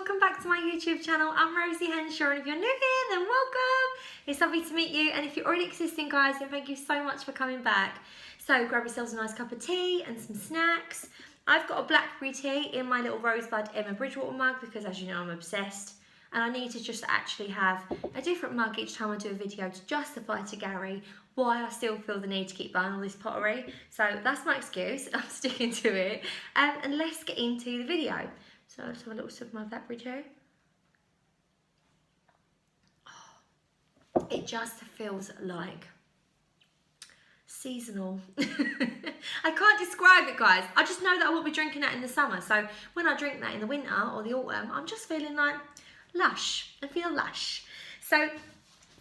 welcome back to my YouTube channel. I'm Rosie Henshaw, and if you're new here, then welcome. It's lovely to meet you, and if you're already existing, guys, then thank you so much for coming back. So grab yourselves a nice cup of tea and some snacks. I've got a blackberry tea in my little Rosebud Emma Bridgewater mug because, as you know, I'm obsessed. And I need to just actually have a different mug each time I do a video to justify to Gary why I still feel the need to keep buying all this pottery. So that's my excuse. I'm sticking to it. And let's get into the video. So let's have a little sip of my blackberry tea. Oh, it just feels like seasonal. I can't describe it, guys. I just know that I won't be drinking that in the summer. So when I drink that in the winter or the autumn, I'm just feeling like lush. I feel lush. So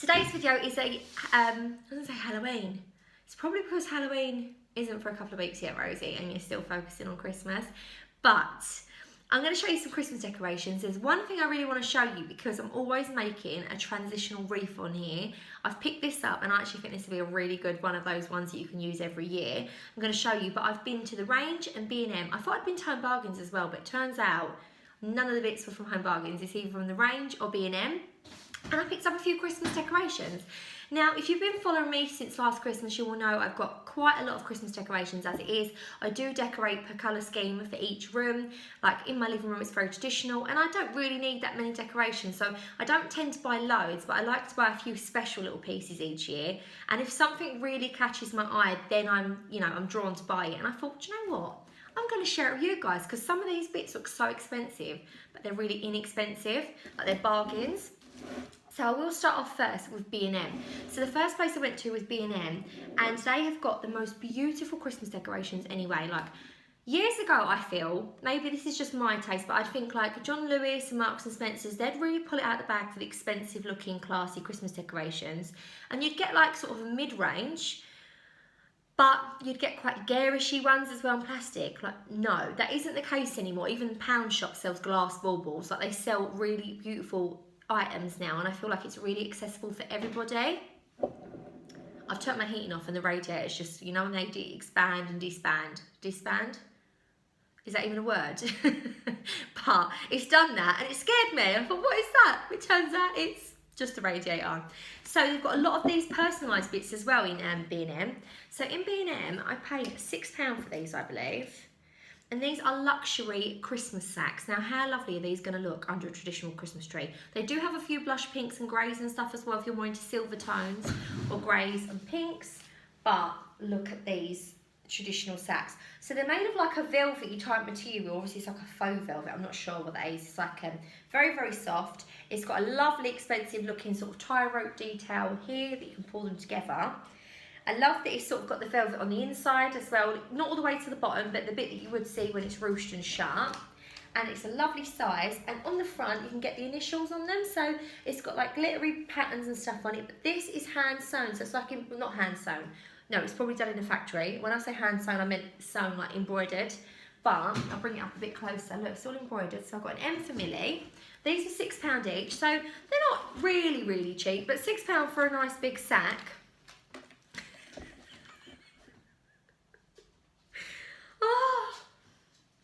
today's video is I doesn't say Halloween. It's probably because Halloween isn't for a couple of weeks yet, Rosie, and you're still focusing on Christmas. But I'm going to show you some Christmas decorations. There's one thing I really want to show you because I'm always making a transitional wreath on here. I've picked this up and I actually think this will be a really good one of those ones that you can use every year. I'm going to show you, but I've been to the Range and B&M. I thought I'd been to Home Bargains as well, but it turns out none of the bits were from Home Bargains. It's either from the Range or B&M. And I picked up a few Christmas decorations. Now, if you've been following me since last Christmas, you will know I've got quite a lot of Christmas decorations as it is. I do decorate per colour scheme for each room. Like in my living room, it's very traditional, and I don't really need that many decorations. So I don't tend to buy loads, but I like to buy a few special little pieces each year. And if something really catches my eye, then I'm drawn to buy it. And I thought, do you know what? I'm going to share it with you guys because some of these bits look so expensive, but they're really inexpensive, like they're bargains. So I will start off first with B&M. So the first place I went to was B&M, and they have got the most beautiful Christmas decorations anyway. Like years ago, I feel, maybe this is just my taste, but I'd think like John Lewis and Marks and Spencer's, they'd really pull it out of the bag for the expensive looking, classy Christmas decorations. And you'd get like sort of a mid-range, but you'd get quite garishy ones as well in plastic. Like, no, that isn't the case anymore. Even Pound Shop sells glass baubles. Like, they sell really beautiful items now, and I feel like it's really accessible for everybody. I've turned my heating off and the radiator is just, you know, when they expand and disband. Disband? Is that even a word? But it's done that and it scared me. I thought, what is that? It turns out it's just the radiator. So they've got a lot of these personalised bits as well in B&M. So in B&M, I paid £6 for these, I believe. And these are luxury Christmas sacks. Now, how lovely are these going to look under a traditional Christmas tree? They do have a few blush pinks and greys and stuff as well if you're more into silver tones or greys and pinks. But look at these traditional sacks. So they're made of like a velvety type material. Obviously, it's like a faux velvet. I'm not sure what that is. It's like very, very soft. It's got a lovely, expensive looking sort of tie rope detail here that you can pull them together. I love that it's sort of got the velvet on the inside as well, not all the way to the bottom, but the bit that you would see when it's ruched and shut. And it's a lovely size, and on the front you can get the initials on them, so it's got like glittery patterns and stuff on it, but this is hand sewn, so it's like, not hand sewn, no, it's probably done in a factory. When I say hand sewn, I meant sewn, like embroidered, but I'll bring it up a bit closer. Look, it's all embroidered. So I've got an M for Millie. These are £6 each, so they're not really, really cheap, but £6 for a nice big sack.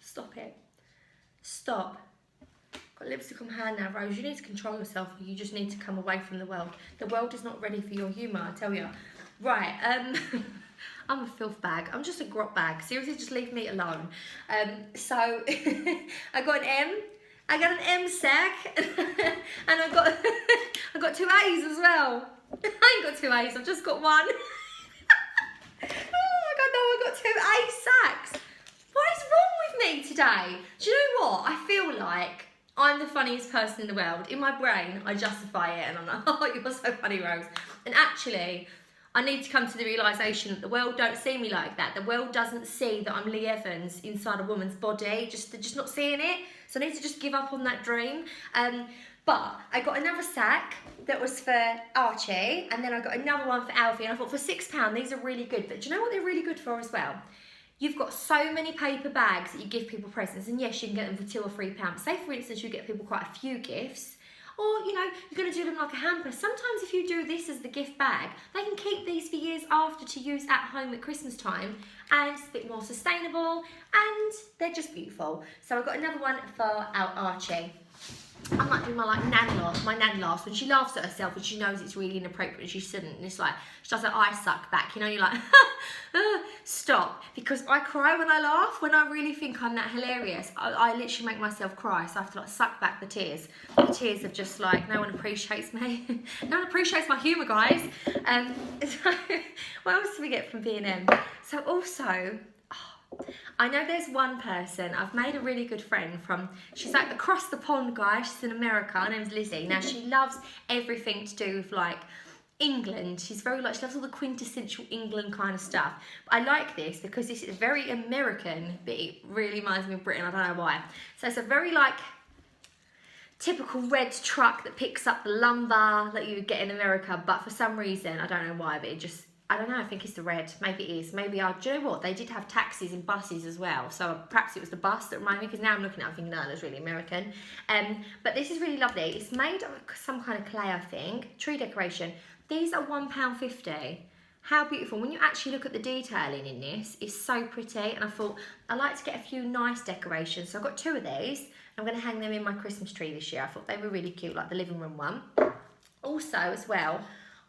Stop it. Stop. Got lipstick on my hand now, Rose. You need to control yourself, or you just need to come away from the world. The world is not ready for your humour, I tell you. Right, I'm a filth bag. I'm just a grot bag. Seriously, just leave me alone. So, I got an M. I got an M sack. And I got two A's as well. I ain't got two A's, I've just got one. Oh my God, no, I got two A sacks. What is wrong with me today? Do you know what? I feel like I'm the funniest person in the world. In my brain, I justify it and I'm like, oh, you're so funny, Rose. And actually, I need to come to the realisation that the world don't see me like that. The world doesn't see that I'm Lee Evans inside a woman's body. They're just not seeing it. So I need to just give up on that dream. But I got another sack that was for Archie, and then I got another one for Alfie, and I thought for £6, these are really good. But do you know what they're really good for as well? You've got so many paper bags that you give people presents, and yes, you can get them for £2 or £3. Say, for instance, you get people quite a few gifts, or, you know, you're going to do them like a hamper. Sometimes if you do this as the gift bag, they can keep these for years after to use at home at Christmas time, and it's a bit more sustainable, and they're just beautiful. So I've got another one for our Archie. I'm like doing my nan laugh. My nan laughs when she laughs at herself and she knows it's really inappropriate and she shouldn't. And it's like she does her eye suck back. You know, you're like, stop. Because I cry when I laugh. When I really think I'm that hilarious, I literally make myself cry. So I have to like suck back the tears. The tears of just like no one appreciates me. No one appreciates my humour, guys. So what else do we get from B&M? So also, I know there's one person, I've made a really good friend from, she's like across the pond, guys, she's in America, her name's Lizzie. Now she loves everything to do with like England. She's very like, she loves all the quintessential England kind of stuff. But I like this because this is very American, but it really reminds me of Britain, I don't know why. So it's a very like typical red truck that picks up the lumber that you would get in America, but for some reason, I don't know why, but it just, I don't know, I think it's the red. Maybe it is. Maybe do you know what? They did have taxis and buses as well. So perhaps it was the bus that reminded me, because now I'm looking at it, I'm thinking, no, that's really American. But this is really lovely. It's made of some kind of clay, I think. Tree decoration. These are £1.50. How beautiful. When you actually look at the detailing in this, it's so pretty. And I thought, I like to get a few nice decorations. So I've got 2 of these. I'm going to hang them in my Christmas tree this year. I thought they were really cute, like the living room one. Also, as well,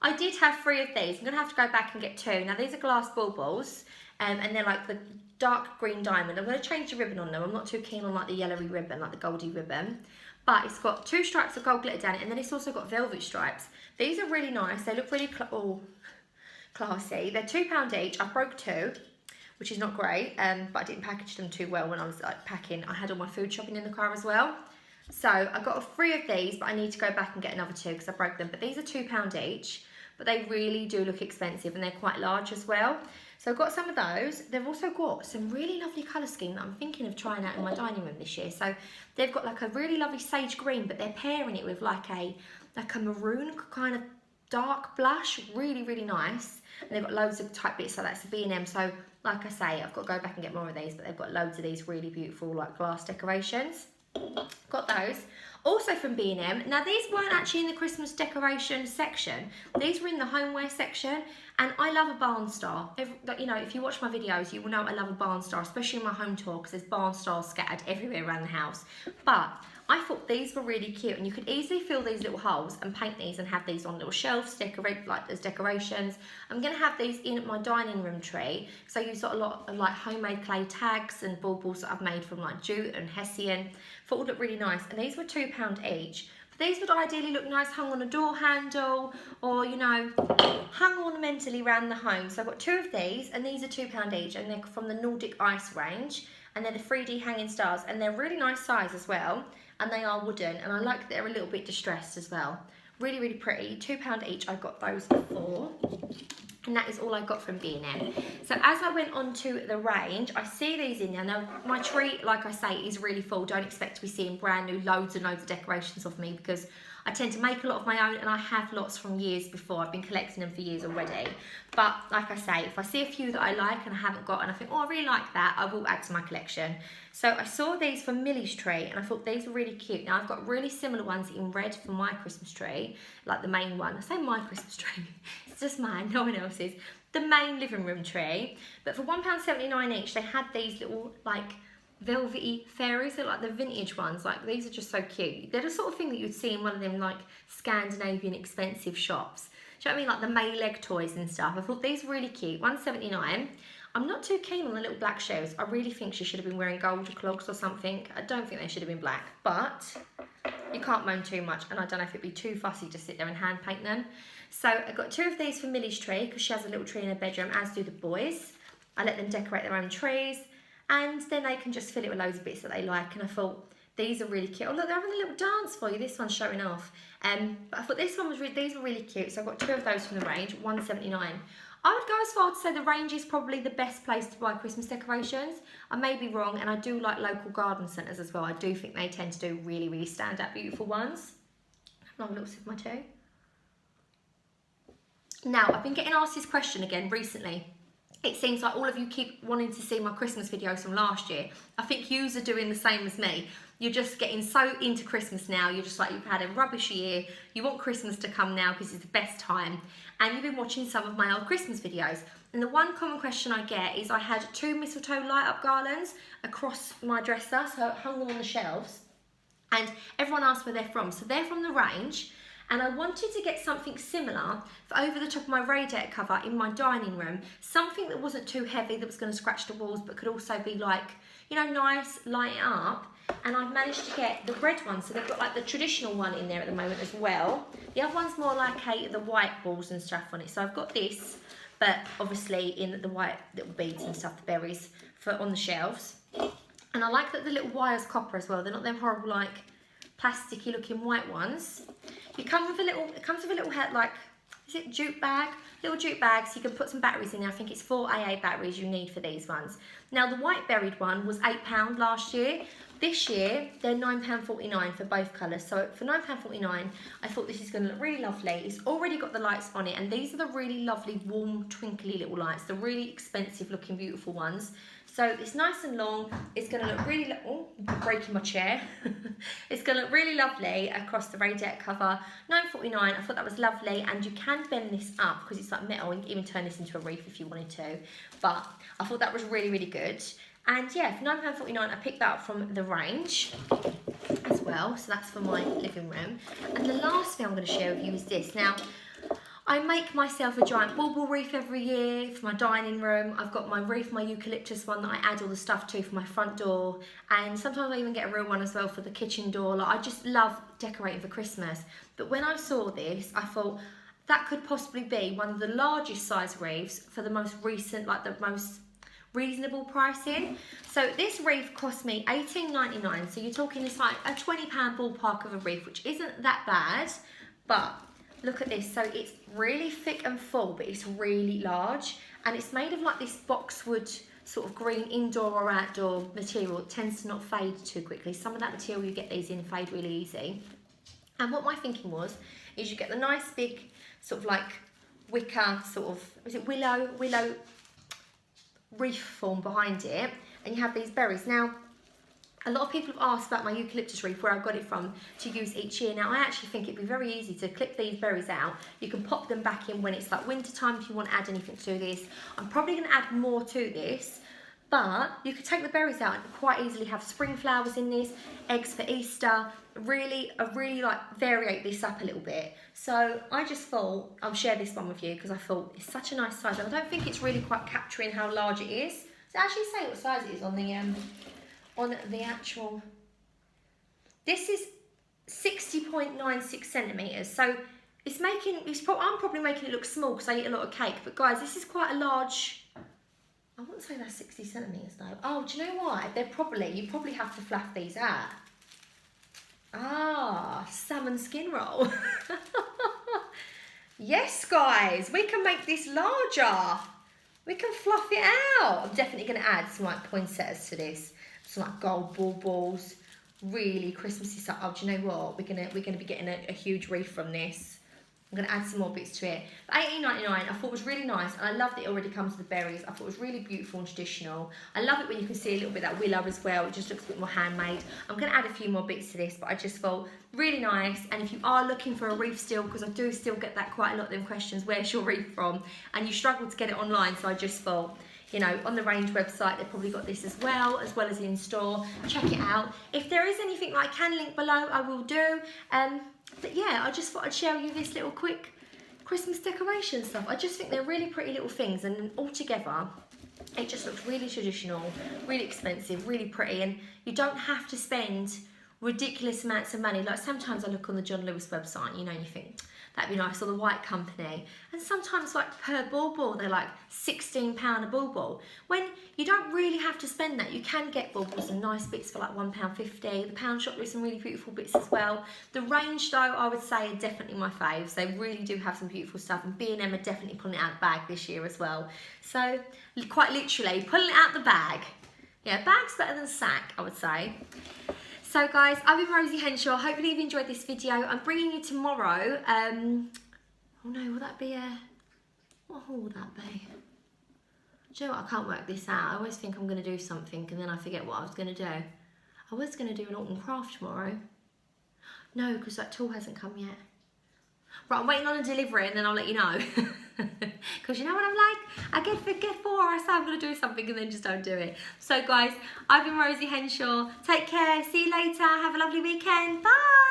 I did have 3 of these. I'm going to have to go back and get 2. Now, these are glass baubles, and they're like the dark green diamond. I'm going to change the ribbon on them. I'm not too keen on like the yellowy ribbon, like the goldy ribbon. But it's got 2 stripes of gold glitter down it, and then it's also got velvet stripes. These are really nice. They look really classy. They're £2 each. I broke 2, which is not great, but I didn't package them too well when I was like packing. I had all my food shopping in the car as well. So I got 3 of these, but I need to go back and get another 2 because I broke them. But these are £2 each. But they really do look expensive and they're quite large as well. So I've got some of those. They've also got some really lovely colour scheme that I'm thinking of trying out in my dining room this year. So they've got like a really lovely sage green, but they're pairing it with like a maroon kind of dark blush. Really, really nice. And they've got loads of type bits, so that's a B&M. So like I say, I've got to go back and get more of these, but they've got loads of these really beautiful like glass decorations. Got those. Also from B&M. Now these weren't actually in the Christmas decoration section. These were in the homeware section, and I love a barn star. You know, if you watch my videos, you will know I love a barn star, especially in my home tour, because there's barn stars scattered everywhere around the house. But I thought these were really cute, and you could easily fill these little holes and paint these and have these on little shelves, decorate like as decorations. I'm going to have these in my dining room tree, so I use a lot of like homemade clay tags and baubles that I've made from like jute and hessian. Thought would look really nice, and these were £2 each. But these would ideally look nice hung on a door handle, or you know, hung ornamentally around the home. So I've got 2 of these, and these are £2 each, and they're from the Nordic Ice range, and they're the 3D hanging stars, and they're really nice size as well, and they are wooden, and I like that they're a little bit distressed as well. Really, really pretty. £2 each. I got those for. And that is all I got from B&M. So as I went on to the range, I see these in there. Now, my tree, like I say, is really full. Don't expect to be seeing brand new loads and loads of decorations of me, because I tend to make a lot of my own, and I have lots from years before. I've been collecting them for years already. But like I say, if I see a few that I like and I haven't got, and I think, oh, I really like that, I will add to my collection. So I saw these for Millie's tree, and I thought these were really cute. Now, I've got really similar ones in red for my Christmas tree, like the main one. I say my Christmas tree. It's just mine, no one else's. The main living room tree. But for £1.79 each, they had these little, like, velvety fairies. They're like the vintage ones. Like, these are just so cute. They're the sort of thing that you'd see in one of them, like, Scandinavian expensive shops. Do you know what I mean? Like the May leg toys and stuff. I thought these were really cute. £1.79. I'm not too keen on the little black shells. I really think she should have been wearing gold clogs or something. I don't think they should have been black, but you can't moan too much, and I don't know if it'd be too fussy to sit there and hand paint them. So I got 2 of these for Millie's tree, because she has a little tree in her bedroom, as do the boys. I let them decorate their own trees, and then they can just fill it with loads of bits that they like. And I thought these are really cute. Oh look, they're having a little dance for you. This one's showing off. But I thought these were really cute. So I got 2 of those from the range, £1.79. I would go as far to say the range is probably the best place to buy Christmas decorations. I may be wrong, and I do like local garden centres as well. I do think they tend to do really, really stand-out beautiful ones. Have a little sip of my tea. Now, I've been getting asked this question again recently. It seems like all of you keep wanting to see my Christmas videos from last year. I think yous are doing the same as me. You're just getting so into Christmas now. You're just like, you've had a rubbish year. You want Christmas to come now because it's the best time. And you've been watching some of my old Christmas videos. And the one common question I get is I had 2 mistletoe light up garlands across my dresser, so I hung them on the shelves. And everyone asked where they're from. So they're from the range. And I wanted to get something similar for over the top of my radiator cover in my dining room. Something that wasn't too heavy, that was going to scratch the walls, but could also be like, you know, nice, light it up. And I've managed to get the red one. So they've got like the traditional one in there at the moment as well. The other one's more like the white balls and stuff on it. So I've got this, but obviously in the white little beads and stuff, the berries on the shelves. And I like that the little wire's copper as well. They're not them horrible like plasticky looking white ones. It comes with a little head, like, is it jute bag? Little jute bag, so you can put some batteries in there. I think it's 4 AA batteries you need for these ones. Now the white berried one was £8 last year. This year, they're £9.49 for both colours. So for £9.49, I thought this is going to look really lovely. It's already got the lights on it, and these are the really lovely, warm, twinkly little lights. The really expensive looking, beautiful ones. So it's nice and long. It's going to look really, oh, I'm breaking my chair. It's going to look really lovely across the radiator cover. £9.49, I thought that was lovely. And you can bend this up because it's like metal. You can even turn this into a wreath if you wanted to. But I thought that was really, really good. And yeah, for £9.49, I picked that up from the range as well. So that's for my living room. And the last thing I'm going to share with you is this. Now, I make myself a giant bauble wreath every year for my dining room. I've got my wreath, my eucalyptus one that I add all the stuff to for my front door. And sometimes I even get a real one as well for the kitchen door. Like, I just love decorating for Christmas. But when I saw this, I thought that could possibly be one of the largest size wreaths for the most recent, like the most reasonable pricing. So this wreath cost me $18.99. So you're talking it's like a £20 ballpark of a wreath, which isn't that bad. But look at this. So it's really thick and full, but it's really large. And it's made of like this boxwood sort of green indoor or outdoor material. It tends to not fade too quickly. Some of that material you get these in fade really easy. And what my thinking was, is you get the nice big sort of like wicker sort of, is it willow wreath form behind it, and you have these berries. Now, a lot of people have asked about my eucalyptus wreath, where I got it from to use each year. Now, I actually think it'd be very easy to clip these berries out. You can pop them back in when it's like winter time if you want to add anything to this. I'm probably going to add more to this, but you could take the berries out and quite easily have spring flowers in this, eggs for Easter. Really like variate this up a little bit. So I just thought I'll share this one with you because I thought it's such a nice size, and I don't think it's really quite capturing how large it is. Does it actually say what size it is on the actual? This is 60.96 centimetres. So I'm probably making it look small because I eat a lot of cake. But guys, this is quite a large. I wouldn't say that's 60 centimetres though. Oh, do you know why? You probably have to fluff these out. Ah, salmon skin roll. Yes, guys, we can make this larger. We can fluff it out. I'm definitely going to add some like poinsettias to this. Some like gold balls. Really Christmassy stuff. Oh, do you know what? We're gonna be getting a huge wreath from this. I'm going to add some more bits to it. $18.99 I thought was really nice, and I love that it already comes with the berries. I thought it was really beautiful and traditional. I love it when you can see a little bit of that willow as well. It just looks a bit more handmade. I'm going to add a few more bits to this, but I just thought really nice. And if you are looking for a wreath still, because I do still get that quite a lot of them questions, where's your wreath from? And you struggle to get it online, so I just thought, you know, on the range website, they've probably got this as well as in store. Check it out. If there is anything that I can link below, I will do. But yeah, I just thought I'd share with you this little quick Christmas decoration stuff. I just think they're really pretty little things, and altogether, it just looks really traditional, really expensive, really pretty, and you don't have to spend ridiculous amounts of money. Like sometimes I look on the John Lewis website, you know, and you think, that'd be nice, or the White Company. And sometimes like per bauble, they're like £16 a bauble. When you don't really have to spend that, you can get baubles and nice bits for like £1.50. The pound shop with some really beautiful bits as well. The range though, I would say are definitely my faves. They really do have some beautiful stuff, and B&M are definitely pulling it out of the bag this year as well. So quite literally, pulling it out the bag. Yeah, bag's better than sack, I would say. So guys, I've been Rosie Henshaw. Hopefully you've enjoyed this video. I'm bringing you tomorrow. Oh no, will that be what haul will that be? Do you know what? I can't work this out. I always think I'm going to do something and then I forget what I was going to do. I was going to do an autumn craft tomorrow. No, because that tool hasn't come yet. Right, I'm waiting on a delivery and then I'll let you know. Because you know what I'm like? I get forgetful, or I say I'm going to do something and then just don't do it. So guys, I've been Rosie Henshaw. Take care. See you later. Have a lovely weekend. Bye.